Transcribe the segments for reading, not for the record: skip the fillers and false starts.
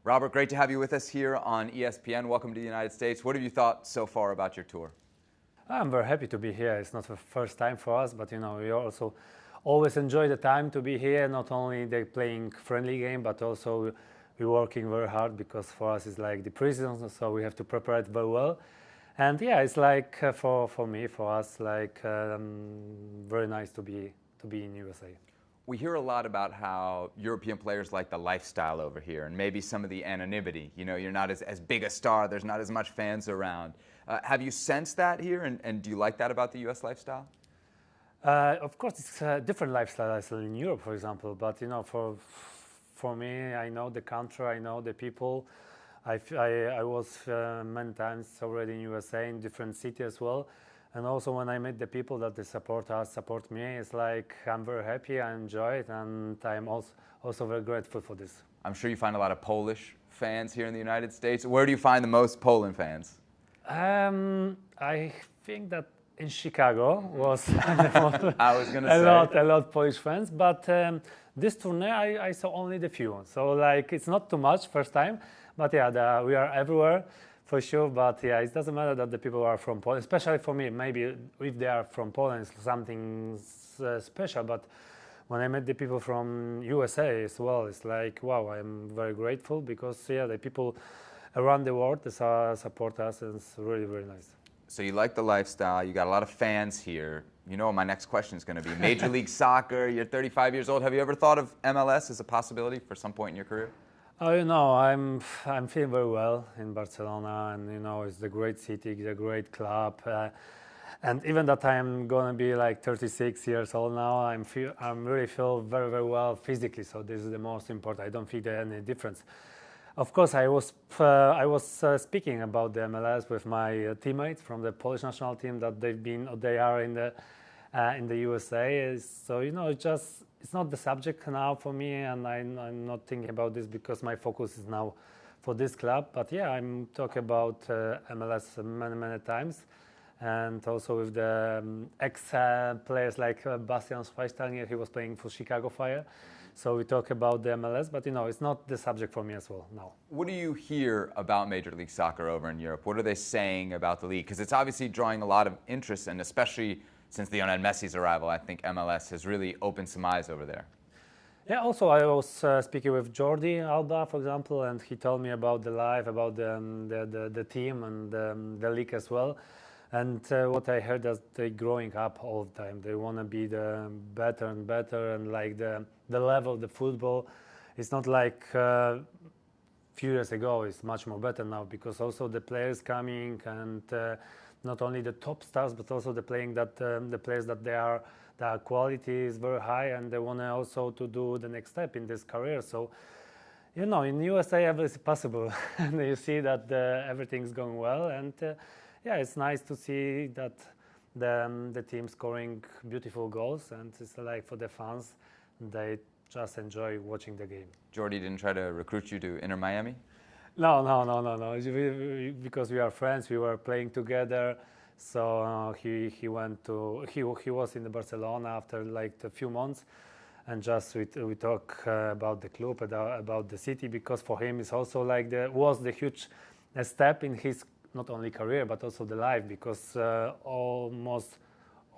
Robert, great to have you with us here on ESPN. Welcome to the United States. What have you thought so far about your tour? I'm very happy to be here. It's not the first time for us, but we also always enjoy the time to be here. Not only they playing friendly game, but also we're working very hard because for us it's like the pre-season, so we have to prepare it very well. And yeah, it's like for us, like very nice to be in USA. We hear a lot about how European players like the lifestyle over here and maybe some of the anonymity. You know, you're not as big a star, there's not as much fans around. Have you sensed that here, and do you like that about the U.S. lifestyle? Of course, it's a different lifestyle in Europe, for example. But for me, I know the country, I know the people. I was many times already in USA, in different cities as well. And also when I met the people that they support us, support me, it's like I'm very happy, I enjoy it, and I'm also very grateful for this. I'm sure you find a lot of Polish fans here in the United States. Where do you find the most Poland fans? I think that in Chicago was I was going to say a lot Polish fans, but this tournament I saw only the few. So like it's not too much first time, but yeah, we are everywhere. For sure, but yeah, it doesn't matter that the people are from Poland, especially for me. Maybe if they are from Poland, it's something special. But when I met the people from USA as well, it's like, wow, I'm very grateful because yeah, the people around the world support us, and it's really, really nice. So you like the lifestyle, you got a lot of fans here. You know what my next question is going to be. Major League Soccer, you're 35 years old. Have you ever thought of MLS as a possibility for some point in your career? Oh, I'm feeling very well in Barcelona, and it's a great city, it's a great club, and even that I'm gonna be like 36 years old now, I'm really feel very, very well physically. So this is the most important. I don't feel any difference. Of course, I was speaking about the MLS with my teammates from the Polish national team that they are in the USA. So it's not the subject now for me, and I'm not thinking about this because my focus is now for this club. But yeah, I'm talking about MLS many times, and also with the ex-players like Bastian Schweinsteiger. He was playing for Chicago Fire. So we talk about the MLS, but it's not the subject for me as well now. What do you hear about Major League Soccer over in Europe? What are they saying about the league? Because it's obviously drawing a lot of interest, and especially since Lionel Messi's arrival, I think MLS has really opened some eyes over there. Yeah, also I was speaking with Jordi Alba, for example, and he told me about the life, about the team and the league as well. And what I heard is they're growing up all the time. They want to be the better and better, and like the level of the football, it's not like few years ago. It's much more better now because also the players coming and not only the top stars, but also the players that their quality is very high, and they want also to do the next step in this career. So, in USA everything is possible, and you see that everything's going well, and yeah, it's nice to see that the team scoring beautiful goals, and it's like for the fans, they just enjoy watching the game. Jordi didn't try to recruit you to Inter Miami? No. Because we are friends, we were playing together. So he was in Barcelona after like a few months, and just we talk about the club, about the city, because for him it's also like was the huge step in his not only career but also the life, because almost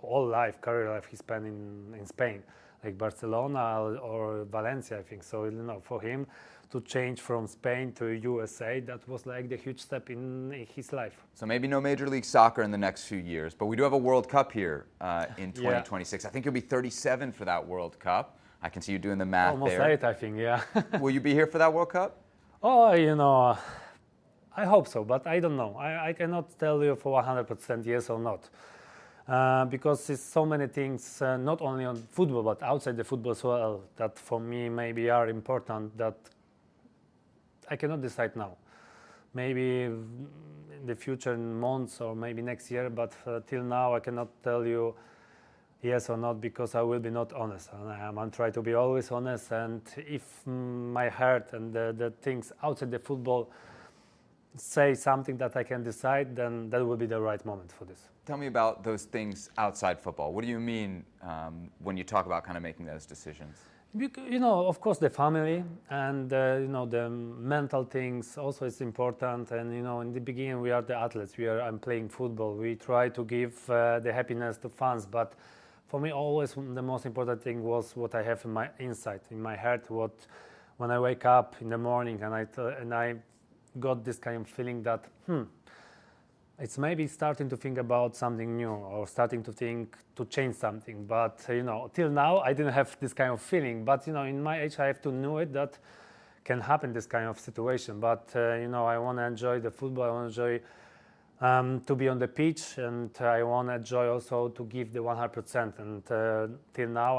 all career life he spent in Spain, like Barcelona or Valencia, I think. So for him to change from Spain to USA, that was like the huge step in his life. So maybe no Major League Soccer in the next few years, but we do have a World Cup here in 2026. Yeah. I think you'll be 37 for that World Cup. I can see you doing the math almost there. Almost 8, I think, yeah. Will you be here for that World Cup? Oh, I hope so, but I don't know. I cannot tell you for 100% yes or not. Because it's so many things, not only on football, but outside the football as well, that for me maybe are important, that I cannot decide now. Maybe in the future months or maybe next year, but till now I cannot tell you yes or not, because I will be not honest. And I'm trying to be always honest, and if my heart and the things outside the football say something that I can decide, then that will be the right moment for this. Tell me about those things outside football. What do you mean when you talk about kind of making those decisions? Of course, the family and the mental things also is important. And in the beginning, we are the athletes. I'm playing football. We try to give the happiness to fans. But for me, always the most important thing was what I have in my inside, in my heart. When I wake up in the morning and I got this kind of feeling that it's maybe starting to think about something new or starting to think to change something. But, till now, I didn't have this kind of feeling. But, in my age, I have to know it that can happen, this kind of situation. But, I want to enjoy the football. I want to enjoy to be on the pitch. And I want to enjoy also to give the 100%. And till now,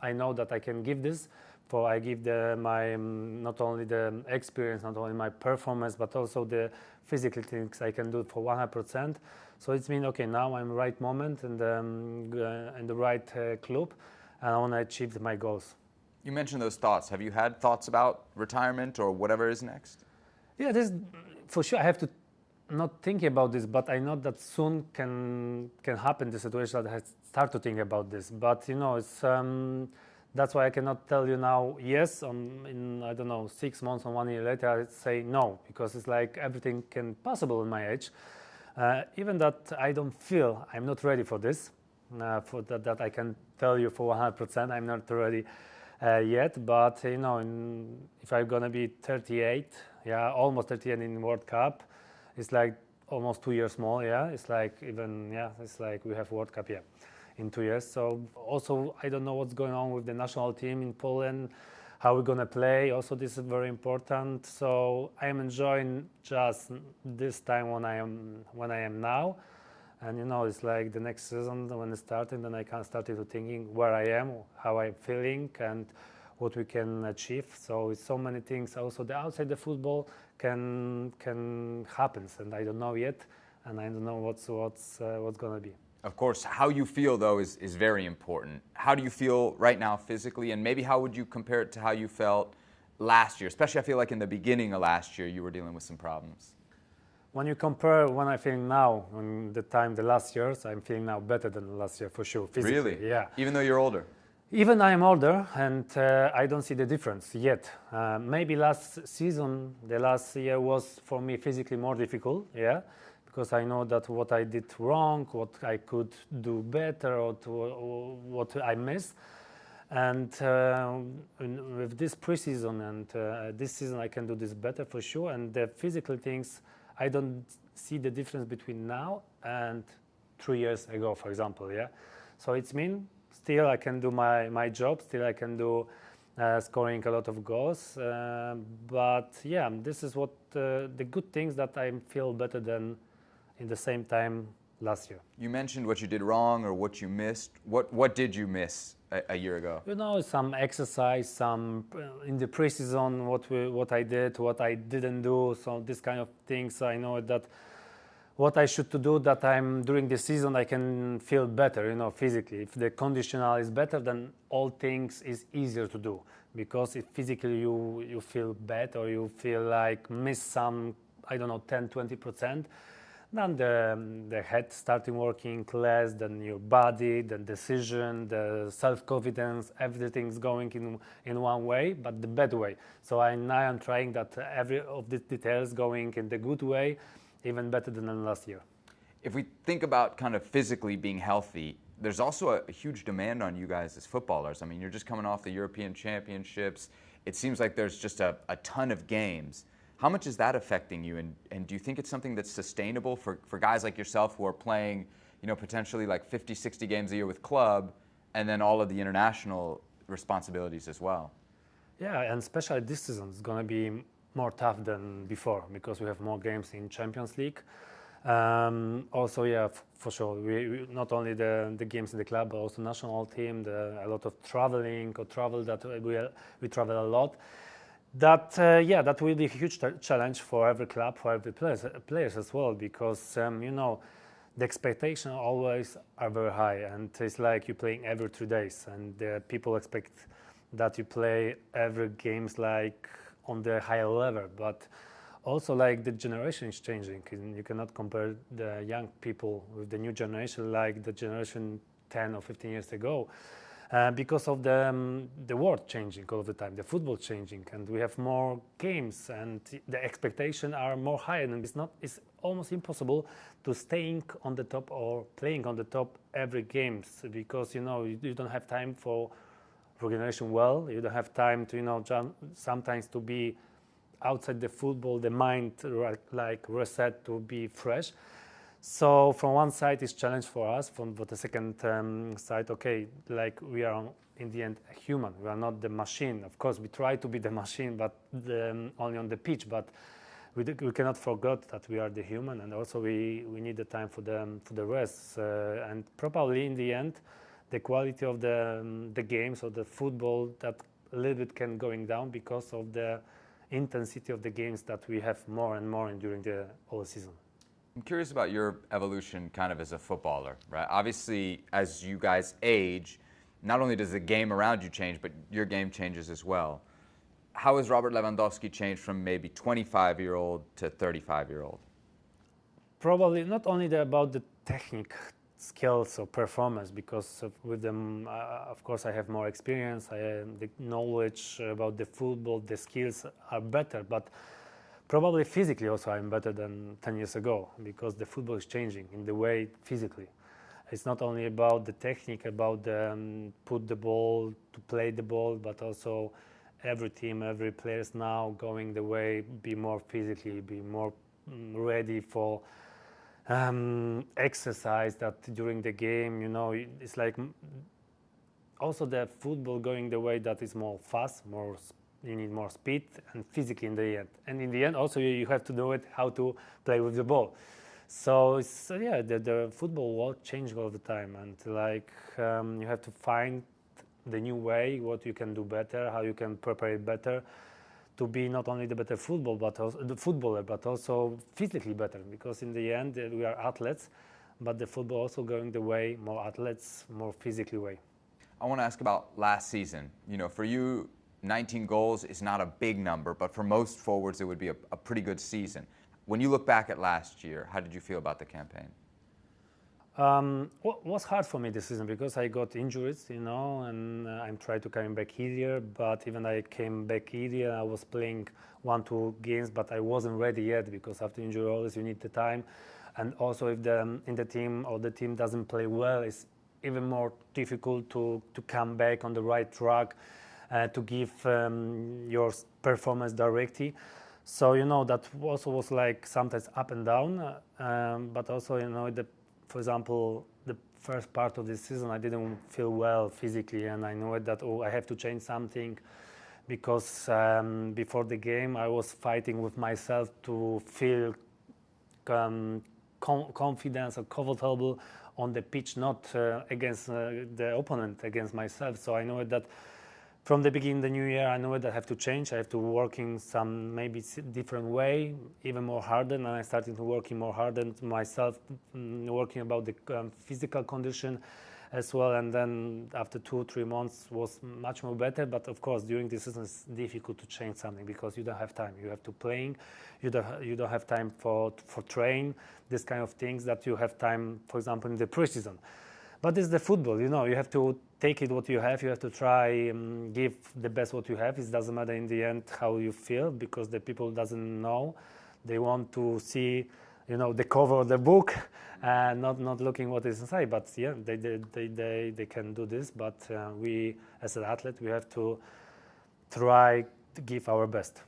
I know that I can give this. For I give my not only the experience, not only my performance, but also the physical things I can do for 100%. So it's mean okay. Now I'm right moment and in the right club, and I want to achieve my goals. You mentioned those thoughts. Have you had thoughts about retirement or whatever is next? Yeah, this for sure. I have to not think about this, but I know that soon can happen the situation that I start to think about this. But it's. That's why I cannot tell you now yes. In I don't know 6 months or 1 year later, I'd say no, because it's like everything can possible in my age. Even that I don't feel I'm not ready for this. For that I can tell you for 100% I'm not ready yet. But if I'm gonna be 38, almost 38 in World Cup, it's like almost 2 years more. It's like it's like we have World Cup. In 2 years. So also I don't know what's going on with the national team in Poland, how we're gonna play. Also this is very important. So I am enjoying just this time when I am now, and it's like the next season when it's starting, then I can start to thinking where I am, how I'm feeling, and what we can achieve. So it's so many things. Also the outside the football can happen, and I don't know yet, and I don't know what's gonna be. Of course, how you feel, though, is very important. How do you feel right now physically, and maybe how would you compare it to how you felt last year? Especially, I feel like in the beginning of last year, you were dealing with some problems. When you compare when I feel now, the last years, I'm feeling now better than last year, for sure, physically. Really? Yeah. Even though you're older? Even I am older, and I don't see the difference yet. Maybe the last year was for me physically more difficult, because I know that what I did wrong, what I could do better, or what I missed. And with this preseason and this season, I can do this better for sure. And the physical things, I don't see the difference between now and 3 years ago, for example. So it's mean still I can do my job. Still I can do scoring a lot of goals. But this is what the good things that I feel better than in the same time last year. You mentioned what you did wrong or what you missed. What did you miss a year ago? Some exercise, some in the preseason, what I did, what I didn't do. So this kind of things, I know that what I should to do that I'm during the season, I can feel better, physically. If the conditional is better, then all things is easier to do. Because if physically you feel bad or you feel like miss some, 10-20%, then the head starting working less, then your body, the decision, the self-confidence, everything's going in one way, but the bad way. So now I'm trying that every of the details going in the good way, even better than last year. If we think about kind of physically being healthy, there's also a huge demand on you guys as footballers. I mean, you're just coming off the European Championships. It seems like there's just a ton of games. How much is that affecting you, and do you think it's something that's sustainable for guys like yourself who are playing, potentially like 50, 60 games a year with club, and then all of the international responsibilities as well? Yeah, and especially this season is going to be more tough than before because we have more games in Champions League. Also, for sure, we not only the games in the club, but also national team, a lot of traveling or travel that we travel a lot. That will be a huge challenge for every club, for every players as well, because the expectations always are very high, and it's like you're playing every 3 days, and people expect that you play every games like on the higher level. But also like the generation is changing, and you cannot compare the young people with the new generation like the generation 10 or 15 years ago. because of the world changing all the time, the football changing, and we have more games, and the expectations are more higher, and it's almost impossible to staying on the top or playing on the top every games, because you don't have time for regeneration. Well, you don't have time to sometimes to be outside the football, the mind like reset to be fresh. So from one side it's challenge for us, from the second side, okay, like we are in the end a human, we are not the machine. Of course we try to be the machine, but only on the pitch, but we cannot forget that we are the human, and also we need the time for the rest, and probably in the end the quality of the games or the football that a little bit can going down because of the intensity of the games that we have more and more during the whole season. I'm curious about your evolution kind of as a footballer, right? Obviously, as you guys age, not only does the game around you change, but your game changes as well. How has Robert Lewandowski changed from maybe 25-year-old to 35-year-old? Probably not only about the technique, skills or performance, because with them, of course, I have more experience, the knowledge about the football, the skills are better, but probably physically also I'm better than 10 years ago, because the football is changing in the way physically. It's not only about the technique, about put the ball, to play the ball, but also every team, every player is now going the way, be more physically, be more ready for exercise that during the game, it's like also the football going the way that is more fast, you need more speed and physically in the end. And in the end also you have to know how to play with the ball. So it's, the football world changing all the time, and you have to find the new way, what you can do better, how you can prepare it better to be not only the better footballer, but also physically better, because in the end we are athletes, but the football also going the way, more athletes, more physically way. I want to ask about last season. For you, 19 goals is not a big number, but for most forwards it would be a pretty good season. When you look back at last year, how did you feel about the campaign? Was hard for me this season because I got injuries, and I'm trying to come back earlier. But even I came back earlier, I was playing 1-2 games, but I wasn't ready yet, because after injury always you need the time. And also if the team doesn't play well, it's even more difficult to come back on the right track, to give your performance directly. So that also was like sometimes up and down, but also for example, the first part of the season I didn't feel well physically, and I knew that I have to change something, because before the game I was fighting with myself to feel confidence or comfortable on the pitch, not against the opponent, against myself. So I know that from the beginning of the new year, I know that I have to change. I have to work in some maybe different way, even more harder. And I started to working more harder myself, working about the physical condition as well. And then after 2-3 months was much more better. But of course, during the season, it's difficult to change something, because you don't have time. You have to playing. You don't have time for train. This kind of things that you have time, for example, in the preseason. But it's the football, you have to take it what you have. You have to try give the best what you have. It doesn't matter in the end how you feel, because the people doesn't know. They want to see, the cover of the book, and not looking what is inside. But yeah, they can do this. But we, as an athlete, we have to try to give our best.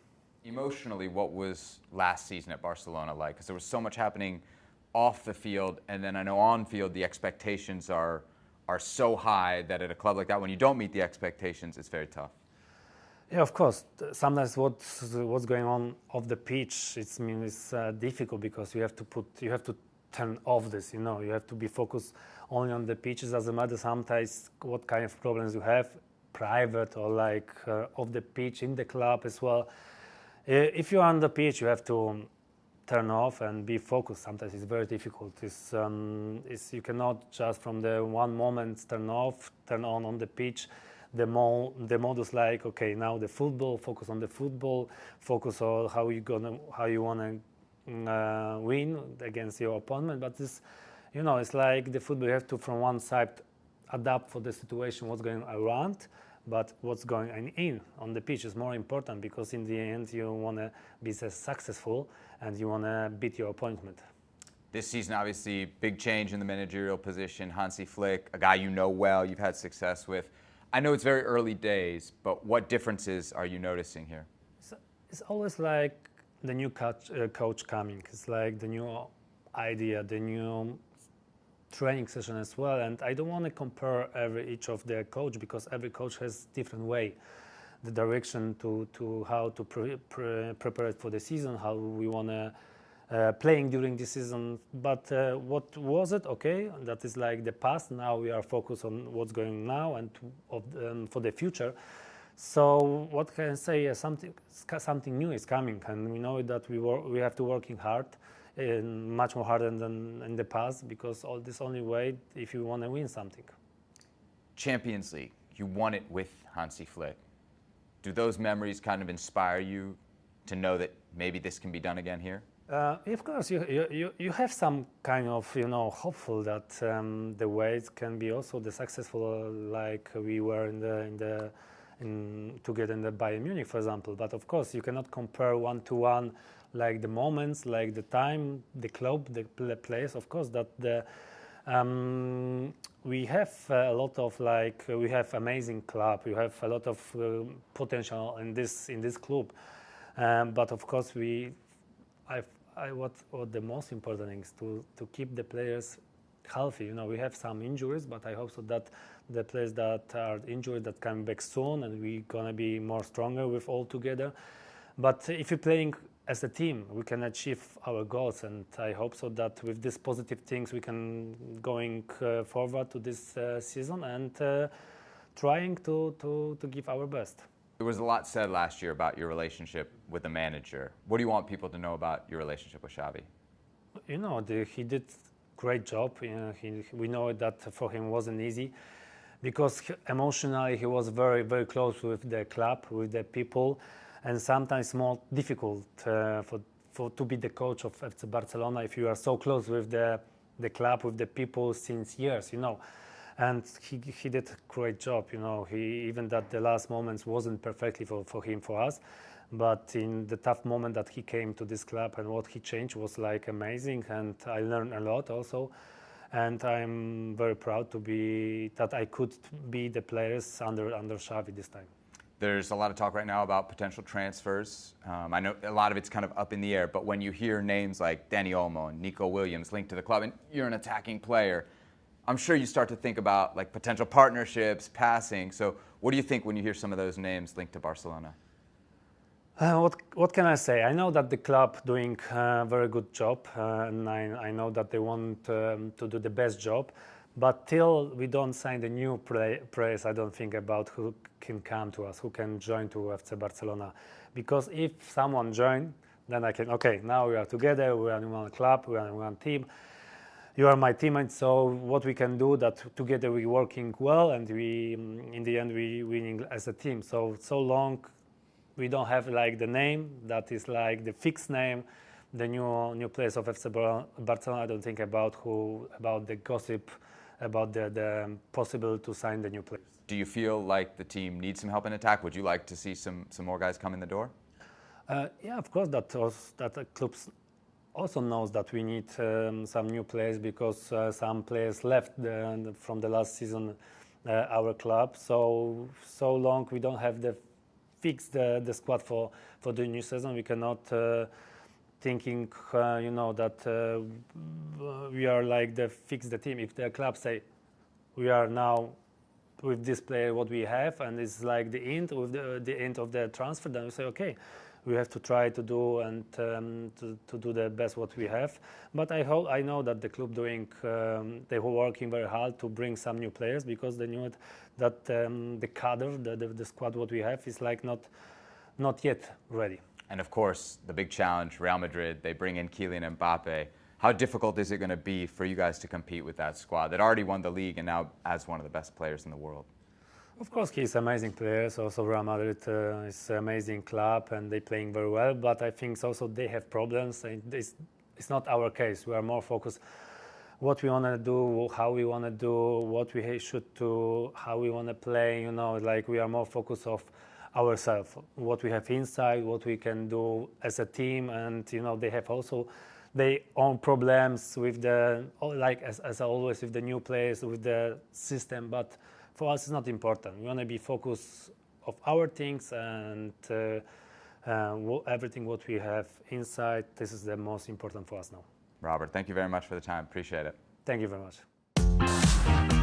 Emotionally, what was last season at Barcelona like? Because there was so much happening off the field, and then I know on field the expectations are so high that at a club like that, when you don't meet the expectations, it's very tough. Yeah, of course. Sometimes what's going on off the pitch, it's difficult, because you have to turn off this. You have to be focused only on the pitch. It doesn't matter sometimes what kind of problems you have, private or off the pitch in the club as well. If you're on the pitch, you have to turn off and be focused. Sometimes it's very difficult. You cannot just from the one moment turn off, turn on the pitch. The modus okay, now the football, focus on the football, focus on how you want to win against your opponent. But it's like the football, you have to from one side adapt for the situation, what's going around, but what's going in on the pitch is more important, because in the end you want to be successful and you want to beat your opponent. This season, obviously, big change in the managerial position. Hansi Flick, a guy you know well, you've had success with. I know it's very early days, but what differences are you noticing here? It's always like the new coach coming. It's like the new idea, the new training session as well. And I don't want to compare each of the coach, because every coach has different way, the direction to how to prepare for the season, how we want to playing during the season. But what was it? Okay, that is like the past. Now we are focused on what's going now and for the future. So what can I say? Something new is coming, and we know that we have to working hard, much more harder than in the past, because all this only way if you want to win something. Champions League, you won it with Hansi Flick. Do those memories kind of inspire you to know that maybe this can be done again here? Of course, you have some kind of hopeful that the way it can be also the successful like we were together in the Bayern Munich, for example. But of course, you cannot compare one-to-one like the moments, like the time, the club, the place. Of course, that we have a lot of we have amazing club. We have a lot of potential in this club. But of course, what the most important thing is to keep the players healthy. We have some injuries, but I hope so that the players that are injured that come back soon, and we're gonna be more stronger with all together. But if you're playing as a team, we can achieve our goals, and I hope so that with these positive things we can going forward to this season and trying to give our best. There was a lot said last year about your relationship with the manager. What do you want people to know about your relationship with Xavi? He did great job. We know that for him wasn't easy, because emotionally he was very, very close with the club, with the people, and sometimes more difficult to be the coach of FC Barcelona if you are so close with the club, with the people since years, And he did a great job, even that the last moments wasn't perfectly for him, for us. But in the tough moment that he came to this club and what he changed was like amazing, and I learned a lot also. And I'm very proud that I could be the players under Xavi this time. There's a lot of talk right now about potential transfers. I know a lot of it's kind of up in the air, but when you hear names like Dani Olmo and Nico Williams linked to the club, and you're an attacking player, I'm sure you start to think about like potential partnerships, passing. So what do you think when you hear some of those names linked to Barcelona? What can I say? I know that the club doing a very good job, and I know that they want to do the best job. But till we don't sign the new players, I don't think about who can come to us, who can join to FC Barcelona. Because if someone join, then I can, okay, now we are together, we are in one club, we are in one team. You are my teammate, so what we can do that together we working well, and we in the end we winning as a team. So long we don't have like the name that is like the fixed name, the new players of FC Barcelona. I don't think about the gossip about the possible to sign the new players. Do you feel like the team needs some help in attack? Would you like to see some more guys come in the door? Yeah, of course. That the clubs also knows that we need some new players, because some players left from the last season our club. So long we don't have the the squad for the new season. We cannot thinking that we are like fix the team. If the club say we are now with this player what we have, and it's like the end with the end of the transfer, then we say okay, we have to try to do and to do the best what we have. But I know that the club doing they were working very hard to bring some new players, because they knew that the cadre, the squad what we have is like not yet ready. And of course, the big challenge, Real Madrid, they bring in Kylian Mbappe. How difficult is it going to be for you guys to compete with that squad that already won the league and now has one of the best players in the world? Of course, he's an amazing player. Also, Real Madrid is an amazing club, and they're playing very well. But I think also they have problems. And it's not our case. We are more focused what we want to do, how we want to do, what we should do, how we want to play. You know, like we are more focused of ourselves, what we have inside, what we can do as a team, and you know, they have also their own problems with the, like as always with the new players, with the system. But for us, it's not important. We want to be focused of our things and everything what we have inside. This is the most important for us now. Robert, thank you very much for the time. Appreciate it. Thank you very much.